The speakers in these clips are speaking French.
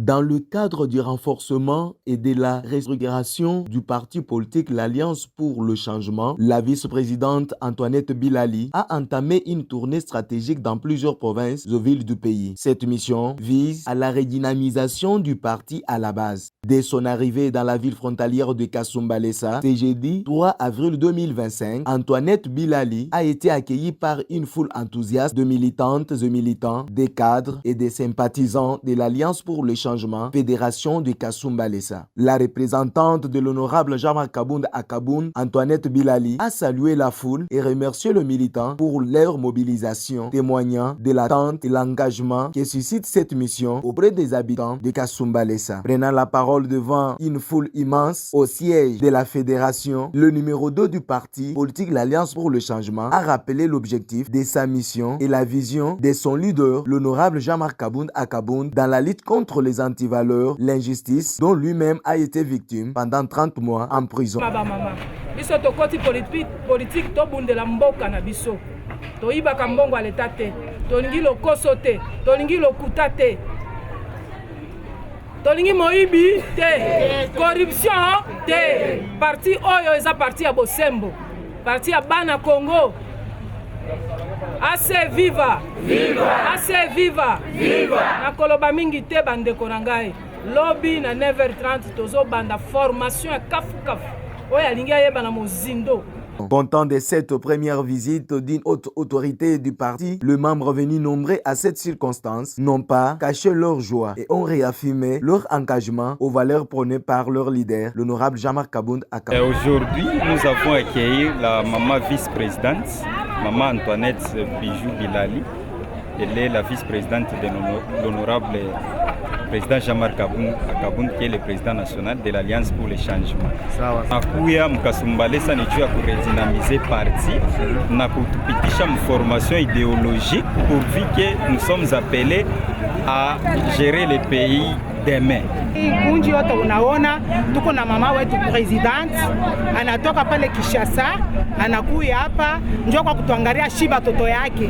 Dans le cadre du renforcement et de la restructuration du parti politique l'Alliance pour le changement, la vice-présidente Antoinette Bilali a entamé une tournée stratégique dans plusieurs provinces et villes du pays. Cette mission vise à la redynamisation du parti à la base. Dès son arrivée dans la ville frontalière de Kasumbalesa, ce jeudi 3 avril 2025, Antoinette Bilali a été accueillie par une foule enthousiaste de militantes et militants, des cadres et des sympathisants de l'Alliance pour le changement, Fédération de Kasumbalesa. La représentante de l'honorable Jean-Marc Kabound à Kabound, Antoinette Bilali, a salué la foule et remercié les militants pour leur mobilisation, témoignant de l'attente et l'engagement que suscite cette mission auprès des habitants de Kasumbalesa. Prenant la parole devant une foule immense au siège de la fédération, le numéro 2 du parti politique l'Alliance pour le changement a rappelé l'objectif de sa mission et la vision de son leader, l'honorable Jean-Marc Kabound à Kabound, dans la lutte contre les antivaleurs, l'injustice dont lui-même a été victime pendant 30 mois en prison. Biso tokoti politique tobundela mboka na biso. Toyibaka mbongo ya leta te, tolingi lokoso te, tolingi lokuta te. Tolingi moyibi te, corruption te. Parti oyo eza parti ya bosembo, parti ya bana Congo. Assez viva! Viva! Assez viva! Viva! Na koloba mingi te bandeko na ngai. Lobby na 9h30 tozo banda formation ya kafu. Oya lingi ayeba na mozindo. Content de cette première visite d'une haute autorité du parti, les membres venus nombreux à cette circonstance n'ont pas caché leur joie et ont réaffirmé leur engagement aux valeurs prônées par leur leader, l'honorable Jean-Marc Kabound à Kabound. Aujourd'hui, nous avons accueilli la maman vice-présidente, maman Antoinette Bijou Bilali. Elle est la vice-présidente de l'honorable président Jean-Marc Kabound qui est le président national de l'Alliance pour le changement. Nakuya mkasumbalesa ni juu ya kuredynamiser parti na kutupitisha formation idéologique pourvu que nous sommes appelés à gérer le pays demain. Kunji yote unaona tuko na mama wetu president anatoka pale Kinshasa anakuya hapa njoo kwa kutuangalia shiba toto yake.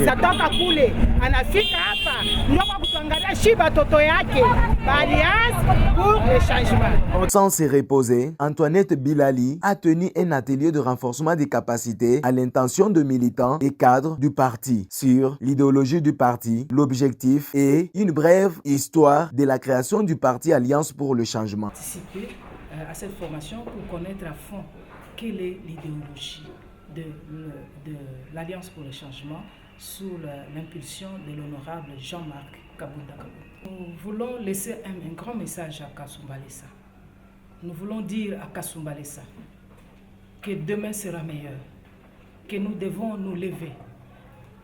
Satoka kule anafika hapa njoo kwa kutuangalia shiba toto yake. Alliance pour le changement. Sans se reposer, Antoinette Bilali a tenu un atelier de renforcement des capacités à l'intention de militants et cadres du parti sur l'idéologie du parti, l'objectif et une brève histoire de la création du parti Alliance pour le changement. Participer à cette formation pour connaître à fond quelle est l'idéologie de l'Alliance pour le changement sous l'impulsion de l'honorable Jean-Marc Kabound à Kabound. Nous voulons laisser un grand message à Kasumbalesa. Nous voulons dire à Kasumbalesa que demain sera meilleur, que nous devons nous lever,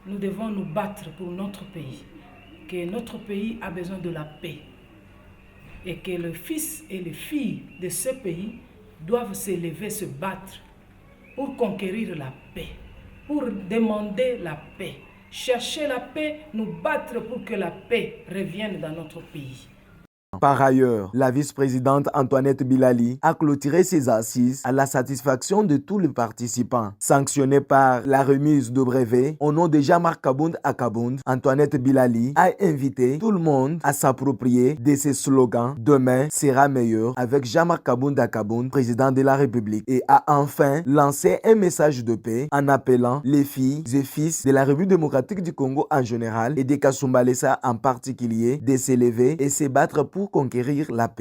nous devons nous battre pour notre pays, que notre pays a besoin de la paix et que les fils et les filles de ce pays doivent se lever, se battre pour conquérir la paix, pour demander la paix. Chercher la paix, nous battre pour que la paix revienne dans notre pays. Par ailleurs, la vice-présidente Antoinette Bilali a clôturé ses assises à la satisfaction de tous les participants. Sanctionnée par la remise de brevets au nom de Jean-Marc Kabound à Kabound, Antoinette Bilali a invité tout le monde à s'approprier de ses slogans « Demain sera meilleur » avec Jean-Marc Kabound à Kabound, président de la République, et a enfin lancé un message de paix en appelant les filles et fils de la République démocratique du Congo en général et de Kasumbalesa en particulier de s'élever et se battre pour conquérir la paix.